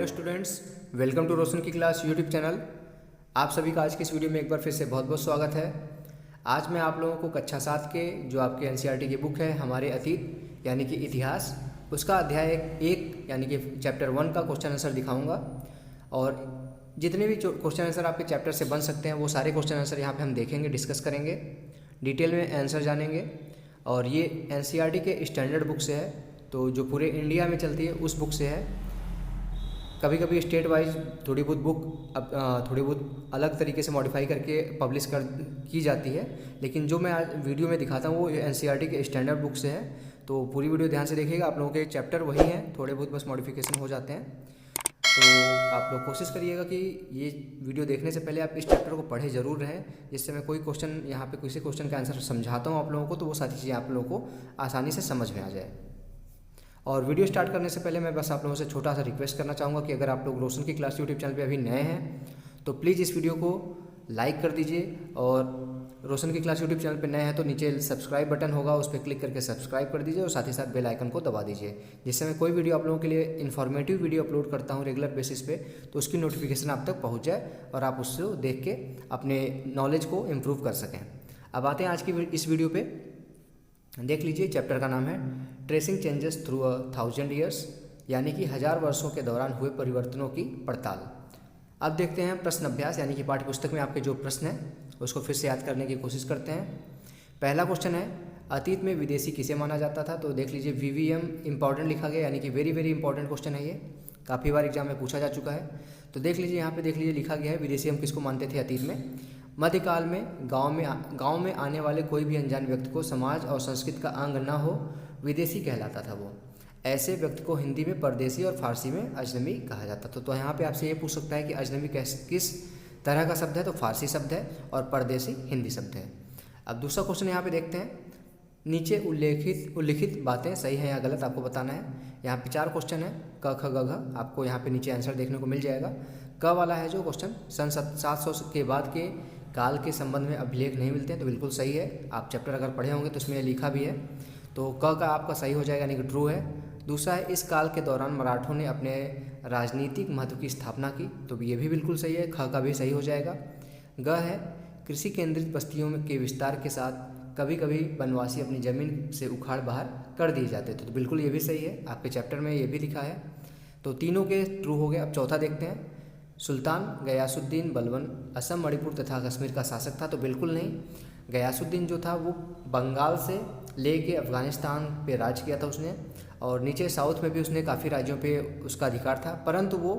Hello students, welcome to रोशन की class YouTube channel. आप सभी का आज की इस वीडियो में एक बार फिर से बहुत बहुत स्वागत है। आज मैं आप लोगों को कक्षा 7 के जो आपके एनसीईआरटी की बुक है हमारे अतीत यानी कि इतिहास, उसका अध्याय एक यानी कि चैप्टर 1 का क्वेश्चन आंसर दिखाऊंगा। और जितने भी क्वेश्चन आंसर आपके चैप्टर से बन सकते हैं वो सारे क्वेश्चन आंसर यहाँ पर हम देखेंगे, डिस्कस करेंगे, डिटेल में आंसर जानेंगे। और ये एनसीईआरटी के स्टैंडर्ड बुक से है, तो जो पूरे इंडिया में चलती है उस बुक से है। कभी कभी स्टेट वाइज थोड़ी बहुत अलग तरीके से मॉडिफाई करके पब्लिश की जाती है, लेकिन जो मैं आज वीडियो में दिखाता हूँ वो एनसीईआरटी के स्टैंडर्ड बुक से है। तो पूरी वीडियो ध्यान से देखिएगा। आप लोगों के चैप्टर वही हैं, थोड़े बहुत बस मॉडिफिकेशन हो जाते हैं। तो आप लोग कोशिश करिएगा कि ये वीडियो देखने से पहले आप इस चैप्टर को पढ़े ज़रूर रहें, जिससे मैं कोई क्वेश्चन यहाँ पे किसी क्वेश्चन का आंसर समझाता हूँ आप लोगों को, तो वो सारी चीज़ें आप लोगों को आसानी से समझ में आ जाए। और वीडियो स्टार्ट करने से पहले मैं बस आप लोगों से छोटा सा रिक्वेस्ट करना चाहूँगा कि अगर आप लोग रोशन की क्लास यूट्यूब चैनल पे अभी नए हैं तो प्लीज़ इस वीडियो को लाइक कर दीजिए, और रोशन की क्लास यूट्यूब चैनल पे नए हैं तो नीचे सब्सक्राइब बटन होगा, उस पर क्लिक करके सब्सक्राइब कर दीजिए और साथ ही साथ बेल आइकन को दबा दीजिए, जिससे मैं कोई वीडियो आप लोगों के लिए इन्फॉर्मेटिव वीडियो अपलोड करता हूँ रेगुलर बेसिस पे तो उसकी नोटिफिकेशन आप तक पहुँच जाए और आप उससे देख के अपने नॉलेज को इम्प्रूव कर सकें। अब आते हैं आज की इस वीडियो पे। देख लीजिए, चैप्टर का नाम है ट्रेसिंग चेंजेस थ्रू 1000 ईयर्स, यानी कि 1000 वर्षों के दौरान हुए परिवर्तनों की पड़ताल। अब देखते हैं प्रश्न अभ्यास, यानी कि पाठ्य पुस्तक में आपके जो प्रश्न हैं उसको फिर से याद करने की कोशिश करते हैं। पहला क्वेश्चन है, अतीत में विदेशी किसे माना जाता था? तो देख लीजिए वीवीएम इंपॉर्टेंट लिखा गया, यानी कि वेरी वेरी इंपॉर्टेंट क्वेश्चन है, ये काफ़ी बार एग्जाम में पूछा जा चुका है। तो देख लीजिए यहाँ पे देख लीजिए लिखा गया है विदेशी हम किसको मानते थे अतीत में। मध्यकाल में गांव में आने वाले कोई भी अनजान व्यक्ति को समाज और संस्कृति का अंग न हो विदेशी कहलाता था वो। ऐसे व्यक्ति को हिंदी में परदेसी और फारसी में अजनबी कहा जाता था। तो यहाँ पे आपसे ये पूछ सकता है कि अजनबी किस तरह का शब्द है? तो फारसी शब्द है और परदेसी हिंदी शब्द है। अब दूसरा क्वेश्चन यहाँ पे देखते हैं, नीचे उल्लिखित बातें सही हैं या गलत आपको बताना है। यहाँ पे 4 क्वेश्चन है, क ख ग घ, आपको यहाँ पे नीचे आंसर देखने को मिल जाएगा। क वाला है जो क्वेश्चन, सन 700 के बाद के काल के संबंध में अभिलेख नहीं मिलते हैं, तो बिल्कुल सही है। आप चैप्टर अगर पढ़े होंगे तो उसमें लिखा भी है, तो क का आपका सही हो जाएगा, यानी कि ट्रू है। दूसरा है, इस काल के दौरान मराठों ने अपने राजनीतिक महत्व की स्थापना की, तो ये भी बिल्कुल सही है, ख का भी सही हो जाएगा। ग है, कृषि केंद्रित बस्तियों के विस्तार के साथ कभी कभी वनवासी अपनी ज़मीन से उखाड़ बाहर कर दिए जाते थे, तो बिल्कुल ये भी सही है, आपके चैप्टर में ये भी लिखा है। तो तीनों के ट्रू हो गए। अब चौथा देखते हैं, सुल्तान गयासुद्दीन बलबन असम, मणिपुर तथा कश्मीर का शासक था, तो बिल्कुल नहीं। गयासुद्दीन जो था वो बंगाल से लेके अफ़गानिस्तान पे राज किया था उसने, और नीचे साउथ में भी उसने काफ़ी राज्यों पे उसका अधिकार था, परंतु वो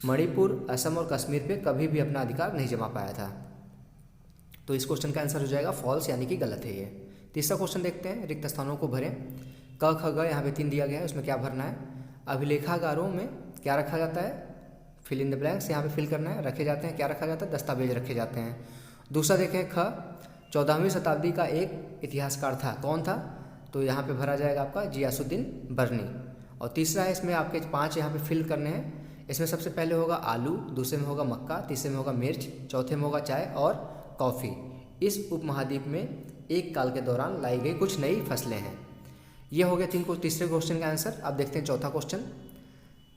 मणिपुर, असम और कश्मीर पे कभी भी अपना अधिकार नहीं जमा पाया था। तो इस क्वेश्चन का आंसर हो जाएगा फॉल्स, यानी कि गलत है ये। तीसरा क्वेश्चन देखते हैं, रिक्त स्थानों को भरें। क ख ग यहाँ पे 3 दिया गया है, उसमें क्या भरना है? अभिलेखागारों में क्या रखा जाता है? फिल इन द ब्लैंक्स यहाँ पे फिल करना है। रखे जाते हैं, क्या रखा जाता है? दस्तावेज रखे जाते हैं। दूसरा देखें, ख 14वीं शताब्दी का एक इतिहासकार था, कौन था? तो यहाँ पे भरा जाएगा आपका गियासुद्दीन बर्नी। और तीसरा है, इसमें आपके 5 यहाँ पे फिल करने हैं। इसमें सबसे पहले होगा आलू, दूसरे में होगा मक्का, तीसरे में होगा मिर्च, चौथे में होगा चाय और कॉफ़ी। इस उपमहाद्वीप में एक काल के दौरान लाई गई कुछ नई फसलें हैं। ये हो गया तीसरे क्वेश्चन का आंसर। अब देखते हैं चौथा क्वेश्चन,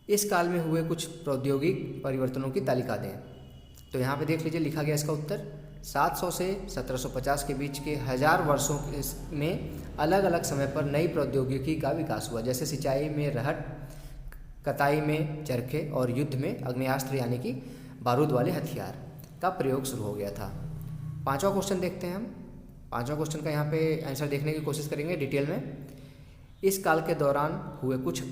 इस काल में हुए कुछ प्रौद्योगिक परिवर्तनों की तालिका दें। तो यहाँ पे देख लीजिए लिखा गया इसका उत्तर, 700 से 1750 के बीच के 1000 वर्षों में अलग अलग समय पर नई प्रौद्योगिकी का विकास हुआ, जैसे सिंचाई में रहट, कताई में चरखे और युद्ध में अग्नेयास्त्र यानी कि बारूद वाले हथियार का प्रयोग शुरू हो गया था। पांचवा क्वेश्चन देखते हैं हम। पांचवा क्वेश्चन का यहाँ पे आंसर देखने की कोशिश करेंगे डिटेल में। इस काल के दौरान हुए कुछ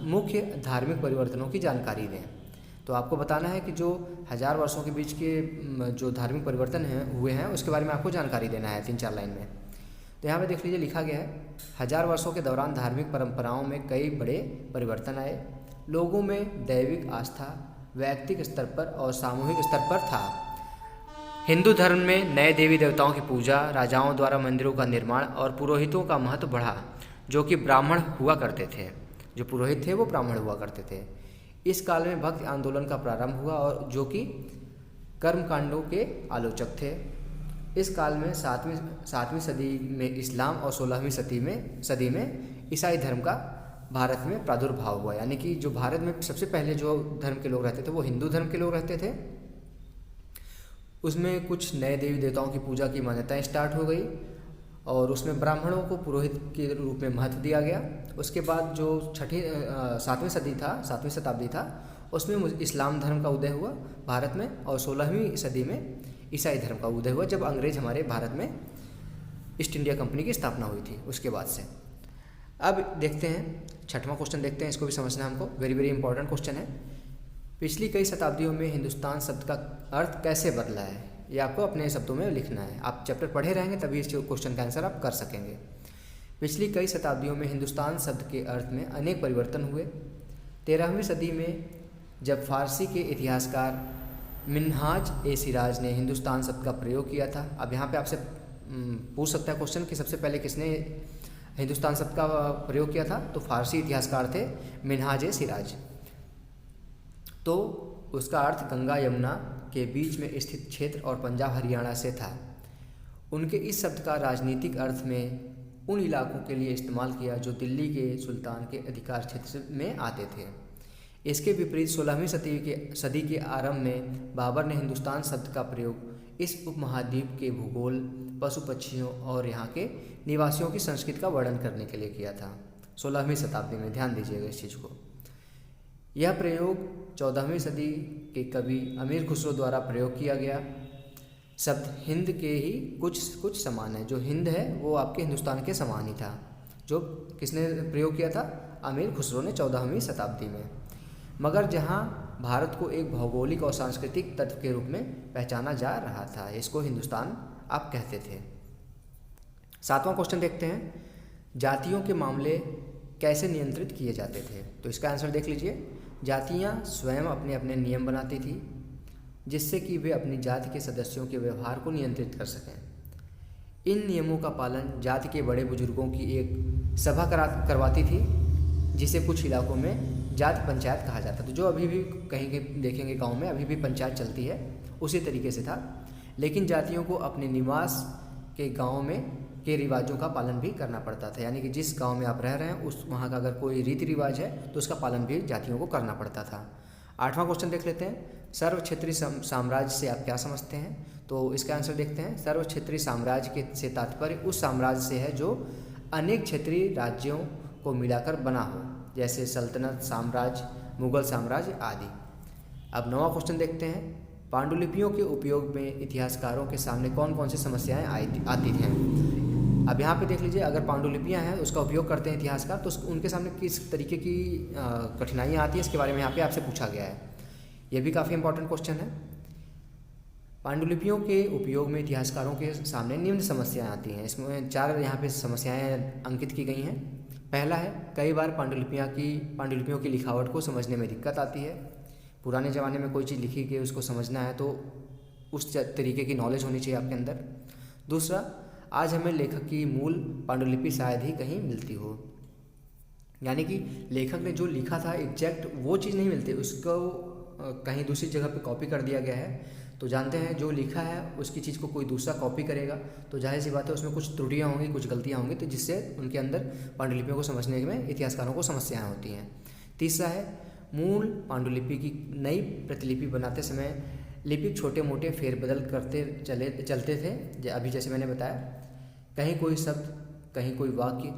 मुख्य धार्मिक परिवर्तनों की जानकारी दें। तो आपको बताना है कि जो 1000 वर्षों के बीच के जो धार्मिक परिवर्तन हुए हैं उसके बारे में आपको जानकारी देना है 3-4 लाइन में। तो यहाँ पे देख लीजिए लिखा गया है, 1000 वर्षों के दौरान धार्मिक परंपराओं में कई बड़े परिवर्तन आए। लोगों में दैविक आस्था वैयक्तिक स्तर पर और सामूहिक स्तर पर था। हिंदू धर्म में नए देवी देवताओं की पूजा, राजाओं द्वारा मंदिरों का निर्माण और पुरोहितों का महत्व बढ़ा, जो कि ब्राह्मण हुआ करते थे। जो पुरोहित थे वो ब्राह्मण हुआ करते थे। इस काल में भक्ति आंदोलन का प्रारंभ हुआ, और जो कि कर्मकांडों के आलोचक थे। इस काल में 7वीं सदी में इस्लाम और 16वीं सदी में ईसाई धर्म का भारत में प्रादुर्भाव हुआ। यानी कि जो भारत में सबसे पहले जो धर्म के लोग रहते थे वो हिंदू धर्म के लोग रहते थे। उसमें कुछ नए देवी देवताओं की पूजा की मान्यताएं स्टार्ट हो गई और उसमें ब्राह्मणों को पुरोहित के रूप में महत्व दिया गया। उसके बाद जो सातवीं शताब्दी था उसमें इस्लाम धर्म का उदय हुआ भारत में, और 16वीं सदी में ईसाई धर्म का उदय हुआ जब अंग्रेज हमारे भारत में ईस्ट इंडिया कंपनी की स्थापना हुई थी उसके बाद से। अब देखते हैं 6वां क्वेश्चन, देखते हैं, इसको भी समझना है हमको, वेरी वेरी इंपॉर्टेंट क्वेश्चन है। पिछली कई शताब्दियों में हिंदुस्तान शब्द का अर्थ कैसे बदला है, ये आपको अपने शब्दों में लिखना है। आप चैप्टर पढ़े रहेंगे तभी इस क्वेश्चन का आंसर आप कर सकेंगे। पिछली कई शताब्दियों में हिंदुस्तान शब्द के अर्थ में अनेक परिवर्तन हुए। 13वीं सदी में जब फारसी के इतिहासकार मिन्हाज ए सिराज ने हिंदुस्तान शब्द का प्रयोग किया था। अब यहाँ पे आपसे पूछ सकता है क्वेश्चन कि सबसे पहले किसने हिंदुस्तान शब्द का प्रयोग किया था, तो फारसी इतिहासकार थे मिन्हाज ए सिराज। तो उसका अर्थ गंगा यमुना के बीच में स्थित क्षेत्र और पंजाब हरियाणा से था। उनके इस शब्द का राजनीतिक अर्थ में उन इलाकों के लिए इस्तेमाल किया जो दिल्ली के सुल्तान के अधिकार क्षेत्र में आते थे। इसके विपरीत 16वीं सदी के आरंभ में बाबर ने हिंदुस्तान शब्द का प्रयोग इस उपमहाद्वीप के भूगोल, पशु पक्षियों और यहाँ के निवासियों की संस्कृति का वर्णन करने के लिए किया था। 16वीं शताब्दी में, ध्यान दीजिएगा इस चीज़ को। यह प्रयोग 14वीं सदी के कवि अमीर खुसरो द्वारा प्रयोग किया गया। शब्द हिंद के ही कुछ समान है। जो हिंद है वो आपके हिंदुस्तान के समान ही था। जो किसने प्रयोग किया था? अमीर खुसरो ने 14वीं शताब्दी में। मगर जहाँ भारत को एक भौगोलिक और सांस्कृतिक तत्व के रूप में पहचाना जा रहा था, इसको हिंदुस्तान आप कहते थे। 7वां क्वेश्चन देखते हैं, जातियों के मामले कैसे नियंत्रित किए जाते थे? तो इसका आंसर देख लीजिए। जातियाँ स्वयं अपने अपने नियम बनाती थी जिससे कि वे अपनी जाति के सदस्यों के व्यवहार को नियंत्रित कर सकें। इन नियमों का पालन जाति के बड़े बुजुर्गों की एक सभा करवाती थी जिसे कुछ इलाकों में जाति पंचायत कहा जाता था। जो अभी भी कहीं देखेंगे गांव में अभी भी पंचायत चलती है, उसी तरीके से था। लेकिन जातियों को अपने निवास के गांव में के रिवाजों का पालन भी करना पड़ता था। यानी कि जिस गांव में आप रह रहे हैं उस वहाँ का अगर कोई रीति रिवाज है तो उसका पालन भी जातियों को करना पड़ता था। 8वां क्वेश्चन देख लेते हैं, सर्व क्षेत्रीय साम्राज्य से आप क्या समझते हैं? तो इसका आंसर देखते हैं। सर्व क्षेत्रीय साम्राज्य के से तात्पर्य उस साम्राज्य से है जो अनेक क्षेत्रीय राज्यों को मिलाकर बना हो, जैसे सल्तनत, साम्राज्य, मुगल साम्राज्य आदि। अब 9वां क्वेश्चन देखते हैं, पांडुलिपियों के उपयोग में इतिहासकारों के सामने कौन कौन सी समस्याएं आती हैं? अब यहाँ पे देख लीजिए, अगर पांडुलिपियाँ हैं उसका उपयोग करते हैं इतिहासकार, तो उनके सामने किस तरीके की कठिनाइयाँ आती हैं इसके बारे में यहाँ पे आपसे पूछा गया है। यह भी काफ़ी इंपॉर्टेंट क्वेश्चन है। पांडुलिपियों के उपयोग में इतिहासकारों के सामने निम्न समस्याएं आती हैं। इसमें 4 यहाँ पे समस्याएं अंकित की गई हैं। पहला है, कई बार पांडुलिपियों की लिखावट को समझने में दिक्कत आती है। पुराने ज़माने में कोई चीज़ लिखी गई उसको समझना है तो उस तरीके की नॉलेज होनी चाहिए आपके अंदर। दूसरा, आज हमें लेखक की मूल पांडुलिपि शायद ही कहीं मिलती हो, यानी कि लेखक ने जो लिखा था एग्जैक्ट वो चीज़ नहीं मिलती, उसको कहीं दूसरी जगह पे कॉपी कर दिया गया है। तो जानते हैं जो लिखा है उसकी चीज़ को कोई दूसरा कॉपी करेगा तो जाहिर सी बात है उसमें कुछ त्रुटियाँ होंगी, कुछ गलतियाँ होंगी, तो जिससे उनके अंदर पांडुलिपियों को समझने में इतिहासकारों को समस्याएँ होती हैं। तीसरा है, मूल पांडुलिपि की नई प्रतिलिपि बनाते समय लिपिक छोटे मोटे फेरबदल करते चलते थे। अभी जैसे मैंने बताया, कहीं कोई शब्द, कहीं कोई वाक्य,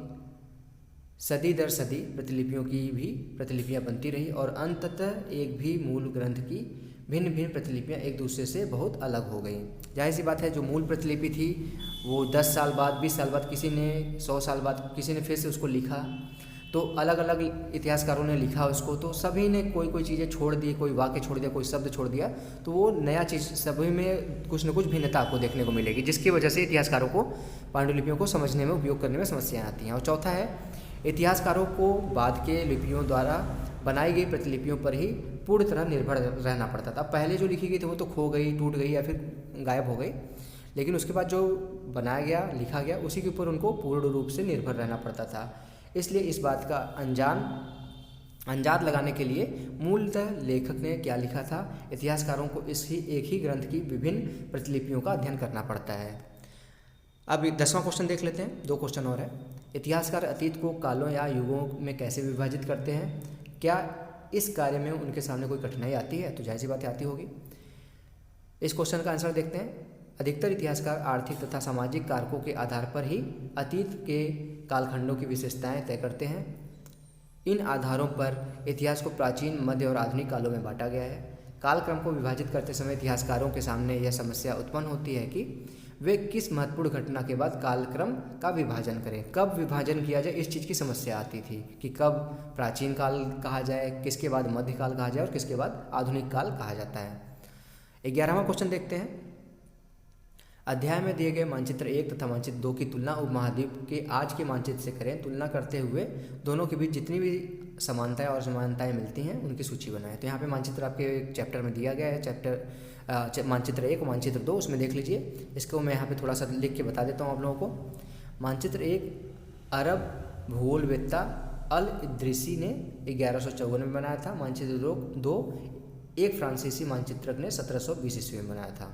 सदी दर सदी प्रतिलिपियों की भी प्रतिलिपियां बनती रही और अंततः एक भी मूल ग्रंथ की भिन्न भिन्न प्रतिलिपियां एक दूसरे से बहुत अलग हो गई। जाहिर सी बात है जो मूल प्रतिलिपि थी वो 10 साल बाद, 20 साल बाद, किसी ने 100 साल बाद किसी ने फिर से उसको लिखा, तो अलग अलग इतिहासकारों ने लिखा उसको, तो सभी ने कोई चीज़ें छोड़ दी, कोई वाक्य छोड़ दिया, कोई शब्द छोड़ दिया, तो वो नया चीज़ सभी में कुछ न कुछ भिन्नता आपको देखने को मिलेगी, जिसकी वजह से इतिहासकारों को पांडुलिपियों को समझने में, उपयोग करने में समस्याएं आती हैं। और चौथा है, इतिहासकारों को बाद के लिपियों द्वारा बनाई गई प्रतिलिपियों पर ही पूर्ण तरह निर्भर रहना पड़ता था। पहले जो लिखी गई थी वो तो खो गई, टूट गई या फिर गायब हो गई, लेकिन उसके बाद जो बनाया गया, लिखा गया, उसी के ऊपर उनको पूर्ण रूप से निर्भर रहना पड़ता था। इसलिए इस बात का अंदाज लगाने के लिए मूलतः लेखक ने क्या लिखा था, इतिहासकारों को एक ही ग्रंथ की विभिन्न प्रतिलिपियों का अध्ययन करना पड़ता है। अब 10वां क्वेश्चन देख लेते हैं, 2 क्वेश्चन और है। इतिहासकार अतीत को कालों या युगों में कैसे विभाजित करते हैं? क्या इस कार्य में उनके सामने कोई कठिनाई आती है? तो जाहिर सी बात आती होगी। इस क्वेश्चन का आंसर देखते हैं। अधिकतर इतिहासकार आर्थिक तथा सामाजिक कारकों के आधार पर ही अतीत के कालखंडों की विशेषताएं तय करते हैं। इन आधारों पर इतिहास को प्राचीन, मध्य और आधुनिक कालों में बांटा गया है। कालक्रम को विभाजित करते समय इतिहासकारों के सामने यह समस्या उत्पन्न होती है कि वे किस महत्वपूर्ण घटना के बाद कालक्रम का विभाजन करें, कब विभाजन किया जाए, इस चीज़ की समस्या आती थी कि कब प्राचीन काल कहा जाए, किसके बाद मध्यकाल कहा जाए और किसके बाद आधुनिक काल कहा जाता है। 11वां क्वेश्चन देखते हैं। अध्याय में दिए गए मानचित्र 1 तथा मानचित्र 2 की तुलना उपमहाद्वीप के आज के मानचित्र से करें। तुलना करते हुए दोनों के बीच जितनी भी समानताएं और असमानताएं मिलती हैं उनकी सूची बनाएं। तो यहाँ पे मानचित्र आपके चैप्टर में दिया गया है, मानचित्र 1 और मानचित्र 2, उसमें देख लीजिए। इसको मैं यहाँ पे थोड़ा सा लिख के बता देता हूँ आप लोगों को। मानचित्र 1 अरब भूगोलवेत्ता अल इद्रिसी ने 1154 में बनाया था। मानचित्र 2 एक फ्रांसीसी मानचित्रक ने 1720 ईस्वी में बनाया था।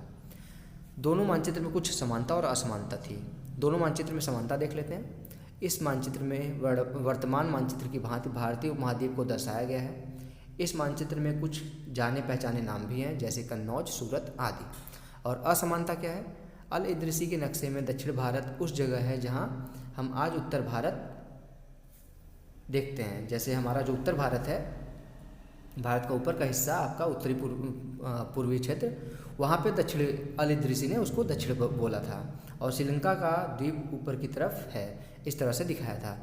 दोनों मानचित्र में कुछ समानता और असमानता थी। दोनों मानचित्र में समानता देख लेते हैं। इस मानचित्र में वर्तमान मानचित्र की भांति भारतीय उपमहाद्वीप को दर्शाया गया है। इस मानचित्र में कुछ जाने पहचाने नाम भी हैं, जैसे कन्नौज, सूरत आदि। और असमानता क्या है? अल इद्रिसी के नक्शे में दक्षिण भारत उस जगह है जहां हम आज उत्तर भारत देखते हैं। जैसे हमारा जो उत्तर भारत है, भारत का ऊपर का हिस्सा आपका उत्तरी पूर्वी क्षेत्र, वहाँ पे दक्षिण अल इद्रिसी ने उसको दक्षिण बोला था। और श्रीलंका का द्वीप ऊपर की तरफ है, इस तरह से दिखाया था।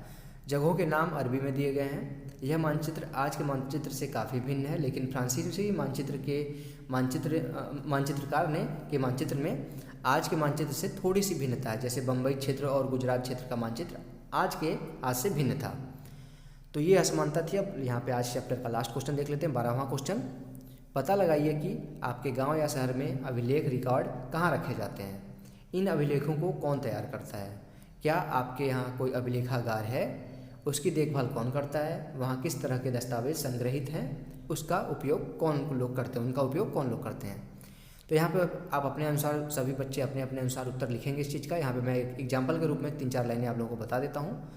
जगहों के नाम अरबी में दिए गए हैं। यह मानचित्र आज के मानचित्र से काफ़ी भिन्न है, लेकिन फ्रांसीसी मानचित्रकार के मानचित्र में आज के मानचित्र से थोड़ी सी भिन्नता है। जैसे बम्बई क्षेत्र और गुजरात क्षेत्र का मानचित्र आज से भिन्न था। तो ये असमानता थी। अब यहाँ पे आज चैप्टर का लास्ट क्वेश्चन देख लेते हैं, 12वां क्वेश्चन। पता लगाइए कि आपके गांव या शहर में अभिलेख रिकॉर्ड कहाँ रखे जाते हैं। इन अभिलेखों को कौन तैयार करता है? क्या आपके यहाँ कोई अभिलेखागार है? उसकी देखभाल कौन करता है? वहाँ किस तरह के दस्तावेज संग्रहित हैं? उसका उपयोग कौन लोग करते हैं? उनका उपयोग कौन लोग करते हैं? तो यहाँ पे आप अपने अनुसार, सभी बच्चे अपने अपने अनुसार उत्तर लिखेंगे इस चीज़ का। यहाँ पे मैं एक एग्जाम्पल के रूप में 3-4 लाइनें आप लोगों को बता देता हूँ।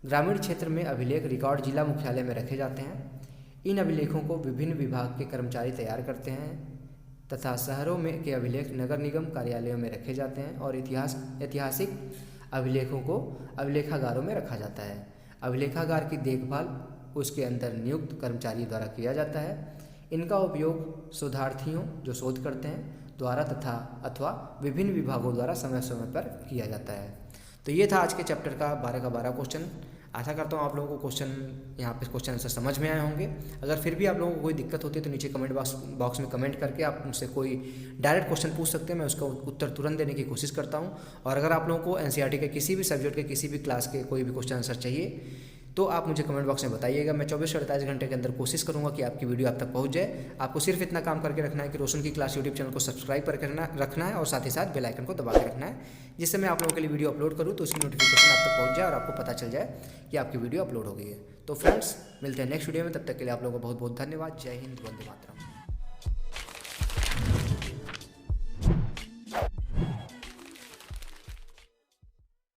ग्रामीण क्षेत्र में अभिलेख रिकॉर्ड जिला मुख्यालय में रखे जाते हैं। इन अभिलेखों को विभिन्न विभाग के कर्मचारी तैयार करते हैं तथा शहरों में के अभिलेख नगर निगम कार्यालयों में रखे जाते हैं और ऐतिहासिक अभिलेखों को अभिलेखागारों में रखा जाता है। अभिलेखागार की देखभाल उसके अंदर नियुक्त कर्मचारी द्वारा किया जाता है। इनका उपयोग शोधार्थियों जो शोध करते हैं द्वारा तथा अथवा विभिन्न विभागों द्वारा समय समय पर किया जाता है। तो ये था आज के चैप्टर का 12 का 12 क्वेश्चन। आशा करता हूँ आप लोगों को यहाँ पे क्वेश्चन आंसर समझ में आए होंगे। अगर फिर भी आप लोगों को कोई दिक्कत होती है तो नीचे कमेंट बॉक्स में कमेंट करके आप मुझसे कोई डायरेक्ट क्वेश्चन पूछ सकते हैं, मैं उसका उत्तर तुरंत देने की कोशिश करता हूँ। और अगर आप लोगों को एनसीईआरटी के किसी भी सब्जेक्ट के किसी भी क्लास के कोई भी क्वेश्चन आंसर चाहिए तो आप मुझे कमेंट बॉक्स में बताइएगा। मैं 24 से 48 घंटे के अंदर कोशिश करूंगा कि आपकी वीडियो आप तक पहुंच जाए। आपको सिर्फ इतना काम करके रखना है कि रोशन की क्लास यूट्यूब चैनल को सब्सक्राइब करके रखना है और साथ ही साथ बेल आइकन को दबा के रखना है, जिससे मैं आप लोगों के लिए वीडियो अपलोड करूँ तो उसकी नोटिफिकेशन आप तक पहुँच जाए और आपको पता चल जाए कि आपकी वीडियो अपलोड हो गई है। तो फ्रेंड्स, मिलते हैं नेक्स्ट वीडियो में, तब तक के लिए आप लोगों को बहुत बहुत धन्यवाद। जय हिंद, वंदे मातरम।